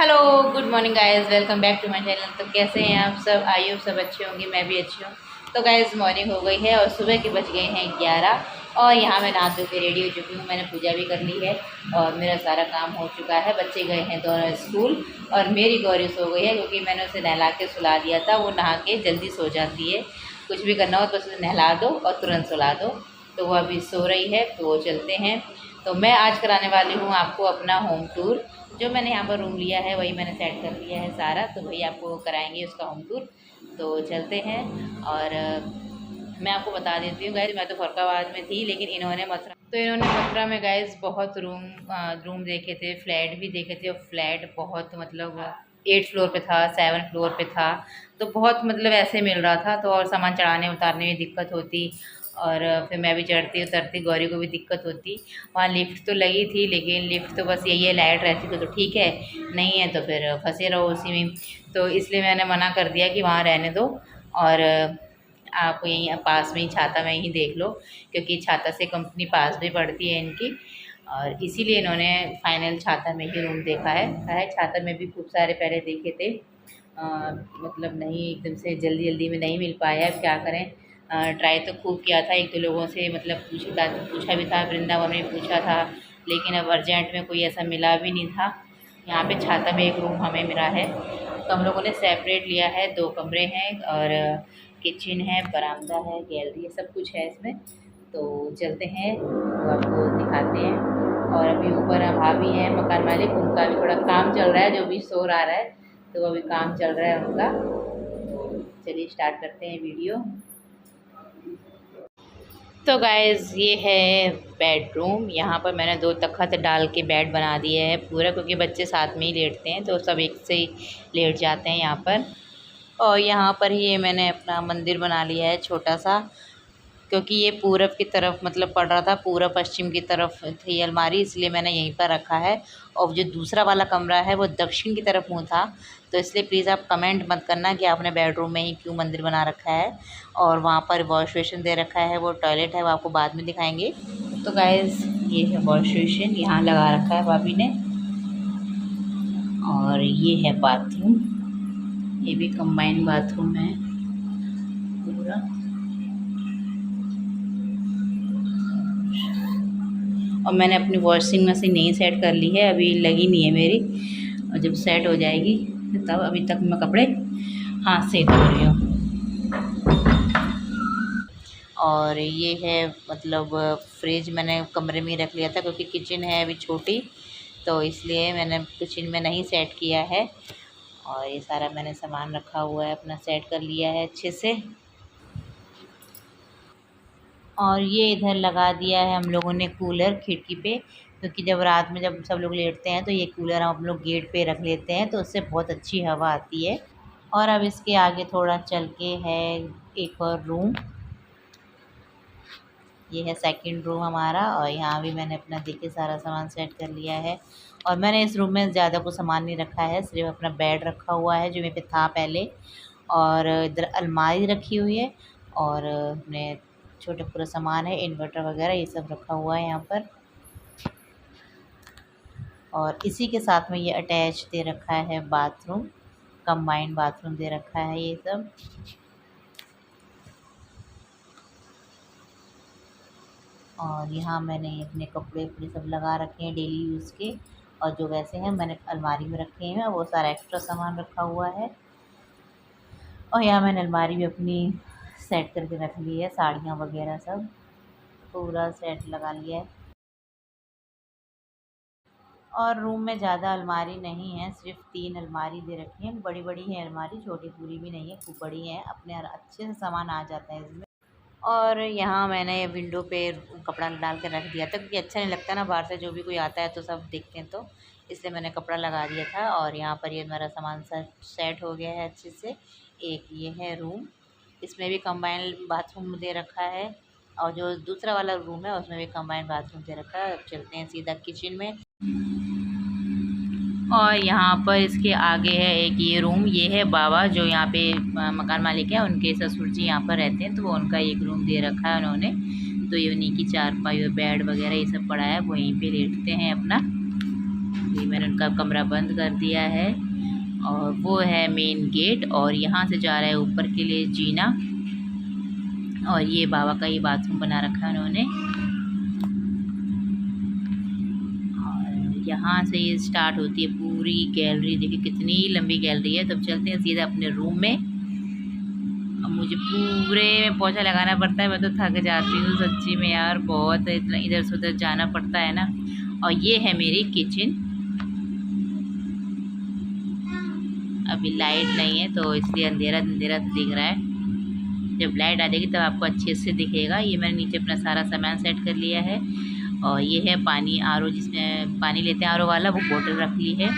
Hello, good morning guys, welcome back to my channel. तो कैसे हैं आप सब? आई होप सब अच्छे होंगे, मैं भी अच्छी हूँ। तो गाइस मॉर्निंग हो गई है और सुबह के बज गए हैं 11 और यहाँ मैं नहा धो के रेडी हो चुकी हूँ। मैंने पूजा भी कर ली है और मेरा सारा काम हो चुका है। बच्चे गए हैं दोनों स्कूल और मेरी गौरी सो गई है क्योंकि मैंने उसे नहला के सुला दिया था। वो नहा के जल्दी सो जाती है, कुछ भी करना हो तो उसे नहला दो और तुरंत सुला दो। तो वो अभी सो रही है, तो वो चलते हैं। तो मैं आज कराने वाली हूँ आपको अपना होम टूर। जो मैंने यहाँ पर रूम लिया है वही मैंने सेट कर लिया है सारा, तो वही आपको कराएंगे उसका होम टूर। तो चलते हैं। और मैं आपको बता देती हूँ गाइज, मैं तो फरकाबाद में थी लेकिन इन्होंने मथुरा में गाइज बहुत रूम देखे थे, फ्लैट भी देखे थे। और फ्लैट बहुत मतलब 8 फ्लोर पे था, 7 फ्लोर पे था। तो बहुत मतलब ऐसे मिल रहा था, तो और सामान चढ़ाने उतारने में दिक्कत होती और फिर मैं भी चढ़ती उतरती, गौरी को भी दिक्कत होती। वहाँ लिफ्ट तो लगी थी लेकिन लिफ्ट तो बस यही है, लाइट रहती तो ठीक है, नहीं है तो फिर फंसे रहो उसी में। तो इसलिए मैंने मना कर दिया कि वहाँ रहने दो और आप यहीं पास में ही छाता में ही देख लो, क्योंकि छाता से कंपनी पास भी पड़ती है इनकी। और इसीलिए इन्होंने फाइनल छाता में ही रूम देखा है। छाता में भी खूब सारे पहले देखे थे, मतलब नहीं एकदम से जल्दी जल्दी में नहीं मिल पाया। अब क्या करें, ट्राई तो खूब किया था, एक दो लोगों से मतलब पूछा भी था, वृंदावन में पूछा था, लेकिन अब अर्जेंट में कोई ऐसा मिला भी नहीं था। यहाँ पे छाता में एक रूम हमें मिला है, तो हम लोगों ने सेपरेट लिया है। 2 कमरे हैं और किचन है, बरामदा है, गैलरी है, सब कुछ है इसमें। तो चलते हैं, तो आपको दिखाते हैं। और अभी ऊपर भाभी हैं मकान मालिक, उनका भी थोड़ा काम चल रहा है, जो भी शोर आ रहा है तो अभी काम चल रहा है उनका। तो चलिए स्टार्ट करते हैं वीडियो। तो गाइज़ ये है बेडरूम। यहाँ पर मैंने 2 तख़्त डाल के बेड बना दिए है पूरा, क्योंकि बच्चे साथ में ही लेटते हैं तो सब एक से ही लेट जाते हैं यहाँ पर। और यहाँ पर ही ये मैंने अपना मंदिर बना लिया है छोटा सा, क्योंकि ये पूरब की तरफ मतलब पड़ रहा था, पूरब पश्चिम की तरफ थी अलमारी, इसलिए मैंने यहीं पर रखा है। और जो दूसरा वाला कमरा है वो दक्षिण की तरफ मुँह था, तो इसलिए प्लीज़ आप कमेंट मत करना कि आपने बेडरूम में ही क्यों मंदिर बना रखा है। और वहाँ पर वॉश बेसिन दे रखा है, वो टॉयलेट है, वो आपको बाद में दिखाएंगे। तो गाइज़ ये है वॉश बेसिन, यहाँ लगा रखा है भाभी ने। और ये है बाथरूम, ये भी कंबाइंड बाथरूम है पूरा। और मैंने अपनी वॉशिंग मशीन नहीं सेट कर ली है, अभी लगी नहीं है मेरी, और जब सेट हो जाएगी तब। अभी तक मैं कपड़े हाथ से धो रही हूँ। और ये है मतलब फ्रिज मैंने कमरे में ही रख लिया था, क्योंकि किचन है अभी छोटी, तो इसलिए मैंने किचन में नहीं सेट किया है। और ये सारा मैंने सामान रखा हुआ है, अपना सेट कर लिया है अच्छे से। और ये इधर लगा दिया है हम लोगों ने कूलर खिड़की पे, क्योंकि जब रात में जब सब लोग लेटते हैं तो ये कूलर हम लोग गेट पे रख लेते हैं, तो उससे बहुत अच्छी हवा आती है। और अब इसके आगे थोड़ा चल के है एक और रूम, ये है सेकंड रूम हमारा। और यहाँ भी मैंने अपना देखिए सारा सामान सेट कर लिया है। और मैंने इस रूम में ज़्यादा कुछ सामान नहीं रखा है, सिर्फ अपना बेड रखा हुआ है जो मेरे पे था पहले। और इधर अलमारी रखी हुई है और अपने छोटे पूरा सामान है, इन्वर्टर वगैरह ये सब रखा हुआ है यहाँ पर। और इसी के साथ में ये अटैच दे रखा है बाथरूम, कंबाइंड बाथरूम दे रखा है ये सब। और यहाँ मैंने अपने कपड़े उपड़े सब लगा रखे हैं डेली यूज़ के, और जो वैसे हैं मैंने अलमारी में रखे हैं, वो सारा एक्स्ट्रा सामान रखा हुआ है। और यहाँ मैंने अलमारी भी अपनी सेट करके रख ली है, साड़ियाँ वगैरह सब पूरा सेट लगा लिया है। और रूम में ज़्यादा अलमारी नहीं है, सिर्फ 3 अलमारी दे रखी हैं, बड़ी बड़ी है अलमारी, छोटी पूरी भी नहीं है, खूब बड़ी है, अपने अच्छे से सामान आ जाता है इसमें। और यहाँ मैंने विंडो पे कपड़ा डाल कर रख दिया था, क्योंकि अच्छा नहीं लगता ना, बाहर से जो भी कोई आता है तो सब देखते हैं, तो इसलिए मैंने कपड़ा लगा दिया था। और यहाँ पर ये मेरा सामान सेट हो गया है अच्छे से। एक ये है रूम, इसमें भी कंबाइंड बाथरूम दे रखा है, और जो दूसरा वाला रूम है उसमें भी कंबाइंड बाथरूम दे रखा है। अब चलते हैं सीधा किचन में। और यहाँ पर इसके आगे है एक ये रूम, ये है बाबा जो यहाँ पे मकान मालिक है, उनके ससुर जी यहाँ पर रहते हैं, तो वो उनका एक रूम दे रखा है उन्होंने। तो ये उन्हीं की चारपाई और बेड वगैरह ये सब पड़ा है, वहीं पे लेटते हैं अपना। ये मैंने उनका कमरा बंद कर दिया है और वो है मेन गेट और यहाँ से जा रहा है ऊपर के लिए जीना। और ये बाबा का ही बाथरूम बना रखा है उन्होंने। और यहाँ से ये स्टार्ट होती है पूरी गैलरी। देखिए कितनी लंबी गैलरी है। तब चलते हैं सीधा अपने रूम में। अब मुझे पूरे में पोछा लगाना पड़ता है। मैं तो थक जाती हूँ सच्ची में यार, बहुत इतना इधर से उधर जाना पड़ता है ना। और ये है मेरी किचन। अभी लाइट नहीं है तो इसलिए अंधेरा अंधेरा दिख रहा है। जब लाइट आ जाएगी तब आपको अच्छे से दिखेगा। ये मैंने नीचे अपना सारा सामान सेट कर लिया है। और ये है पानी आरओ, जिसमें पानी लेते हैं आरओ वाला, वो बोतल रख ली है।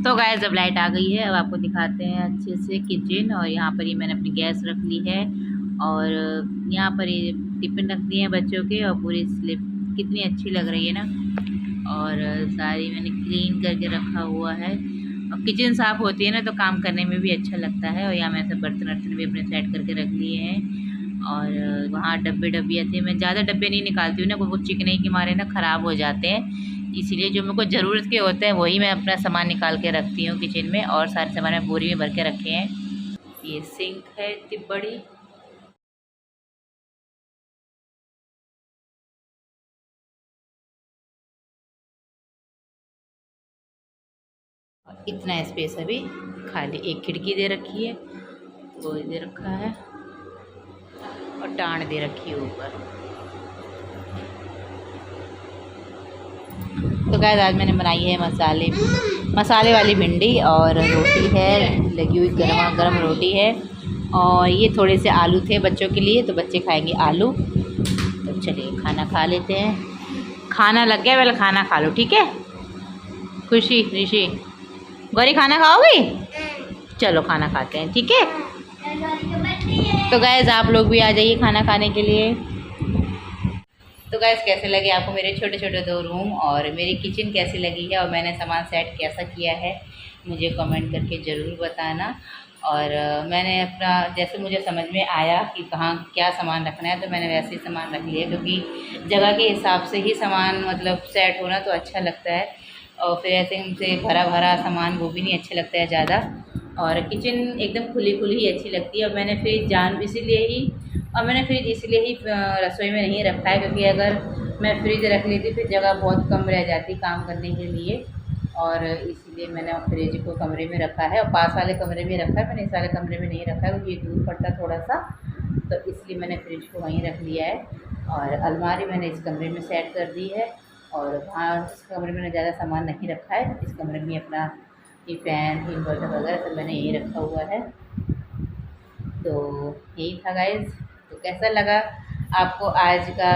तो गाइस जब लाइट आ गई है अब आपको दिखाते हैं अच्छे से किचन। और यहाँ पर ये मैंने अपनी गैस रख ली है और यहाँ पर ये टिफिन रख दिए हैं बच्चों के। और पूरी स्लिप कितनी अच्छी लग रही है ना। और सारी मैंने क्लीन करके रखा हुआ है। और किचन साफ़ होती है ना तो काम करने में भी अच्छा लगता है। और यहाँ मैंने सब बर्तन वर्तन भी अपने सेट करके रख लिए हैं। और वहाँ डब्बे डब्बियाँ थे। मैं ज़्यादा डब्बे नहीं निकालती हूँ ना, वो चिकने के मारे ना ख़राब हो जाते हैं। इसीलिए जो मेरे को ज़रूरत के होते हैं वही मैं अपना सामान निकाल के रखती हूँ किचन में। और सारे सामान मैं बोरी में भर के रखे हैं। ये सिंक है इतनी बड़ी। इतना स्पेस अभी खाली। एक खिड़की दे रखी है, वो दे रखा है और टाण दे रखी है ऊपर। तो गाइस आज मैंने बनाई है मसाले वाली भिंडी और रोटी है लगी हुई, गर्मा गर्म रोटी है। और ये थोड़े से आलू थे बच्चों के लिए, तो बच्चे खाएंगे आलू। तो चलिए खाना खा लेते हैं। खाना लग गया, पहले खाना खा लो ठीक है। खुशी ऋषि गौरी खाना खाओगी? चलो खाना खाते हैं ठीक है। तो गाइस आप लोग भी आ जाइए खाना खाने के लिए। तो गाइस कैसे लगे आपको मेरे छोटे छोटे 2 रूम और मेरी किचन कैसी लगी है और मैंने सामान सेट कैसा किया है, मुझे कमेंट करके ज़रूर बताना। और मैंने अपना जैसे मुझे समझ में आया कि कहाँ क्या सामान रखना है तो मैंने वैसे ही सामान रख लिया, क्योंकि जगह के हिसाब से ही सामान मतलब सेट होना तो अच्छा लगता है। और फिर ऐसे हमसे भरा भरा सामान वो भी नहीं अच्छा लगता है ज़्यादा। और किचन एकदम खुली खुली ही अच्छी लगती है। और मैंने फ्रिज इसलिए ही रसोई में नहीं रखा है, क्योंकि अगर मैं फ्रिज रख लेती फिर जगह बहुत कम रह जाती काम करने के लिए। और इसीलिए मैंने फ्रिज को कमरे में रखा है और पास वाले कमरे में रखा है। मैंने इस वाले कमरे में नहीं रखा है क्योंकि ये दूर पड़ता थोड़ा सा, तो इसलिए मैंने फ्रिज को वहीं रख लिया है। और अलमारी मैंने इस कमरे में सेट कर दी है। और वहाँ इस कमरे में ज़्यादा सामान नहीं रखा है। इस कमरे में अपना ये फ़ैन इन्वर्टर वगैरह सब मैंने यहीं रखा हुआ है। तो यही था गाइज़। तो कैसा लगा आपको आज का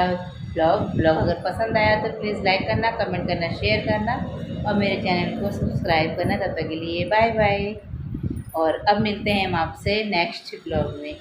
ब्लॉग? अगर पसंद आया तो प्लीज़ लाइक करना, कमेंट करना, शेयर करना और मेरे चैनल को सब्सक्राइब करना। तब तक के लिए बाय बाय। और अब मिलते हैं हम आपसे नेक्स्ट ब्लॉग में।